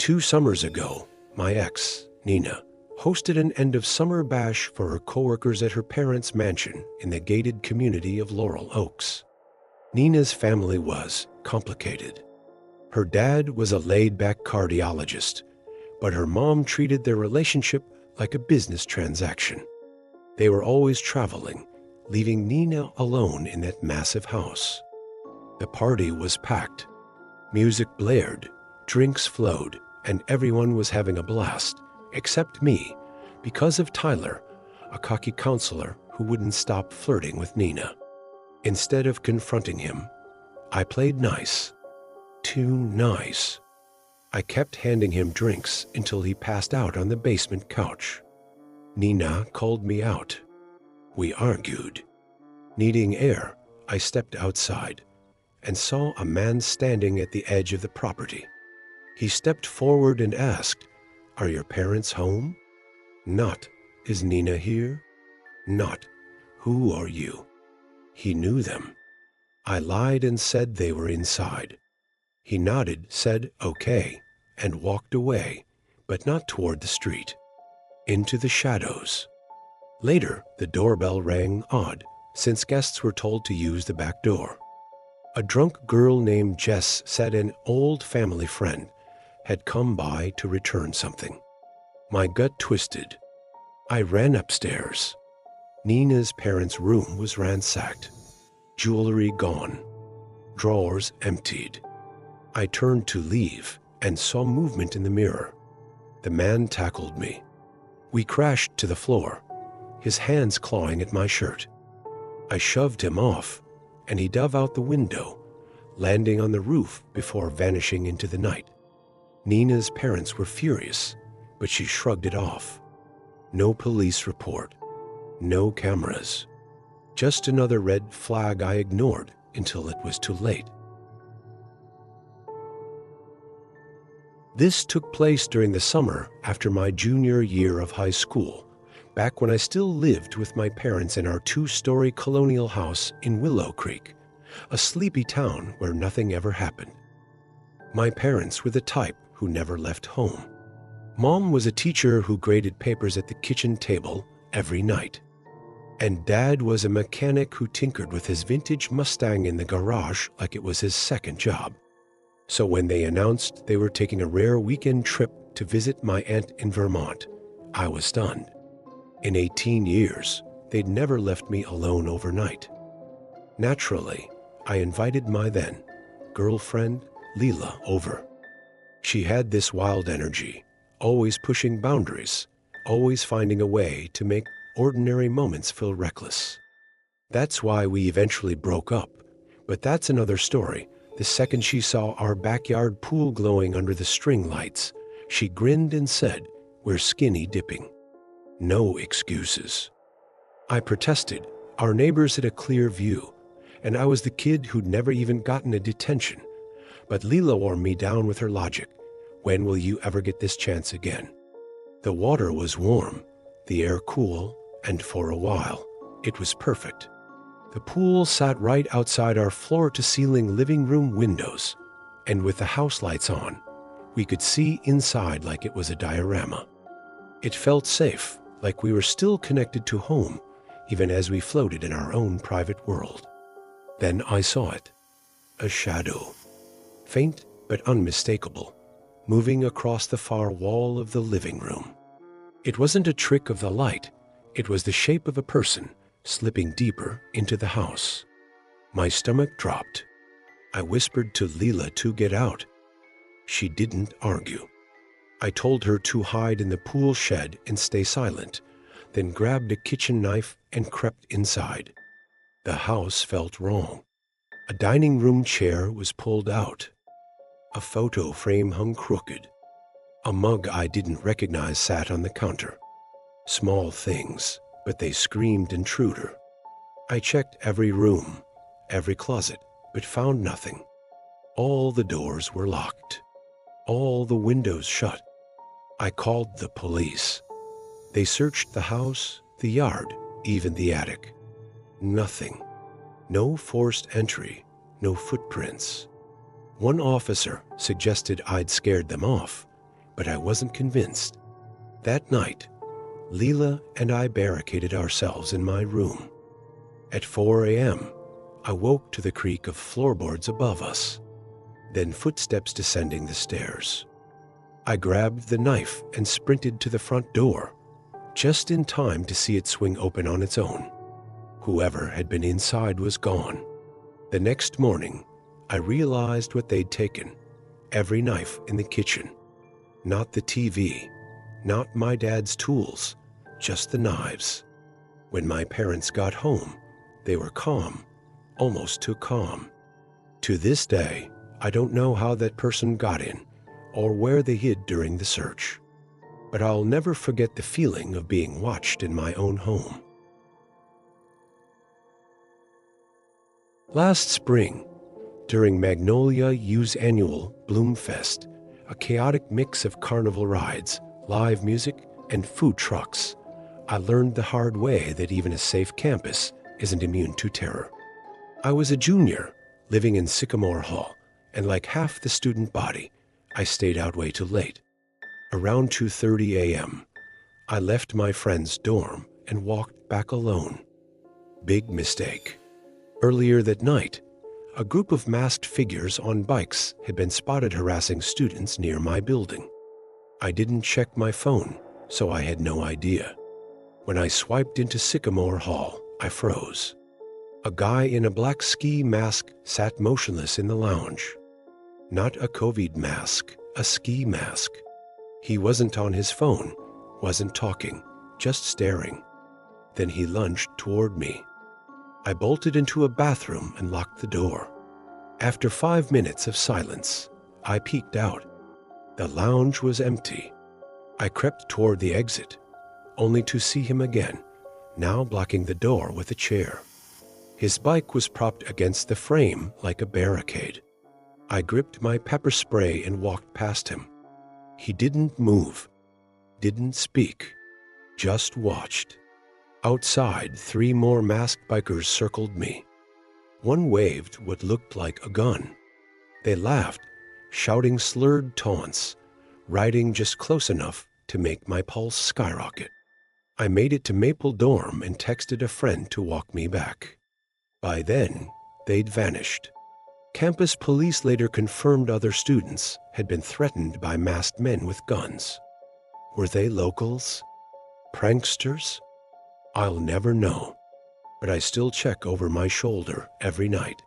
2 summers ago, my ex, Nina, hosted an end-of-summer bash for her coworkers at her parents' mansion in the gated community of Laurel Oaks. Nina's family was complicated. Her dad was a laid-back cardiologist, but her mom treated their relationship like a business transaction. They were always traveling, leaving Nina alone in that massive house. The party was packed. Music blared, drinks flowed, and everyone was having a blast, except me, because of Tyler, a cocky counselor who wouldn't stop flirting with Nina. Instead of confronting him, I played nice. Too nice. I kept handing him drinks until he passed out on the basement couch. Nina called me out. We argued. Needing air, I stepped outside and saw a man standing at the edge of the property. He stepped forward and asked, "Are your parents home?" Not, "Is Nina here?" Not, "Who are you?" He knew them. I lied and said they were inside. He nodded, said, "Okay," and walked away, but not toward the street. Into the shadows. Later, the doorbell rang odd, since guests were told to use the back door. A drunk girl named Jess said an old family friend had come by to return something. My gut twisted. I ran upstairs. Nina's parents' room was ransacked. Jewelry gone. Drawers emptied. I turned to leave and saw movement in the mirror. The man tackled me. We crashed to the floor, his hands clawing at my shirt. I shoved him off, and he dove out the window, landing on the roof before vanishing into the night. Nina's parents were furious, but she shrugged it off. No police report. No cameras. Just another red flag I ignored until it was too late. This took place during the summer after my junior year of high school, back when I still lived with my parents in our 2-story colonial house in Willow Creek, a sleepy town where nothing ever happened. My parents were the type who never left home. Mom was a teacher who graded papers at the kitchen table every night. And Dad was a mechanic who tinkered with his vintage Mustang in the garage like it was his second job. So when they announced they were taking a rare weekend trip to visit my aunt in Vermont, I was stunned. In 18 years, they'd never left me alone overnight. Naturally, I invited my then girlfriend, Leela, over. She had this wild energy, always pushing boundaries, always finding a way to make ordinary moments feel reckless. That's why we eventually broke up, but that's another story. The second she saw our backyard pool glowing under the string lights, she grinned and said, "We're skinny dipping." No excuses. I protested. Our neighbors had a clear view, and I was the kid who'd never even gotten a detention. But Leela wore me down with her logic. When will you ever get this chance again? The water was warm, the air cool, and for a while, it was perfect. The pool sat right outside our floor-to-ceiling living room windows, and with the house lights on, we could see inside like it was a diorama. It felt safe, like we were still connected to home, even as we floated in our own private world. Then I saw it. A shadow. Faint but unmistakable, moving across the far wall of the living room. It wasn't a trick of the light. It was the shape of a person, slipping deeper into the house. My stomach dropped. I whispered to Leela to get out. She didn't argue. I told her to hide in the pool shed and stay silent, then grabbed a kitchen knife and crept inside. The house felt wrong. A dining room chair was pulled out. A photo frame hung crooked. A mug I didn't recognize sat on the counter. Small things, but they screamed intruder. I checked every room, every closet, but found nothing. All the doors were locked. All the windows shut. I called the police. They searched the house, the yard, even the attic. Nothing. No forced entry, no footprints. One officer suggested I'd scared them off, but I wasn't convinced. That night, Leela and I barricaded ourselves in my room. At 4 a.m., I woke to the creak of floorboards above us, then footsteps descending the stairs. I grabbed the knife and sprinted to the front door, just in time to see it swing open on its own. Whoever had been inside was gone. The next morning, I realized what they'd taken. Every knife in the kitchen. Not the TV, not my dad's tools, just the knives. When my parents got home, they were calm, almost too calm. To this day, I don't know how that person got in or where they hid during the search. But I'll never forget the feeling of being watched in my own home. Last spring, during Magnolia U's annual Bloomfest, a chaotic mix of carnival rides, live music, and food trucks, I learned the hard way that even a safe campus isn't immune to terror. I was a junior, living in Sycamore Hall, and like half the student body, I stayed out way too late. Around 2:30 a.m., I left my friend's dorm and walked back alone. Big mistake. Earlier that night, a group of masked figures on bikes had been spotted harassing students near my building. I didn't check my phone, so I had no idea. When I swiped into Sycamore Hall, I froze. A guy in a black ski mask sat motionless in the lounge. Not a COVID mask, a ski mask. He wasn't on his phone, wasn't talking, just staring. Then he lunged toward me. I bolted into a bathroom and locked the door. After 5 minutes of silence, I peeked out. The lounge was empty. I crept toward the exit, only to see him again, now blocking the door with a chair. His bike was propped against the frame like a barricade. I gripped my pepper spray and walked past him. He didn't move, didn't speak, just watched. Outside, 3 more masked bikers circled me. One waved what looked like a gun. They laughed, shouting slurred taunts, riding just close enough to make my pulse skyrocket. I made it to Maple Dorm and texted a friend to walk me back. By then, they'd vanished. Campus police later confirmed other students had been threatened by masked men with guns. Were they locals? Pranksters? I'll never know, but I still check over my shoulder every night.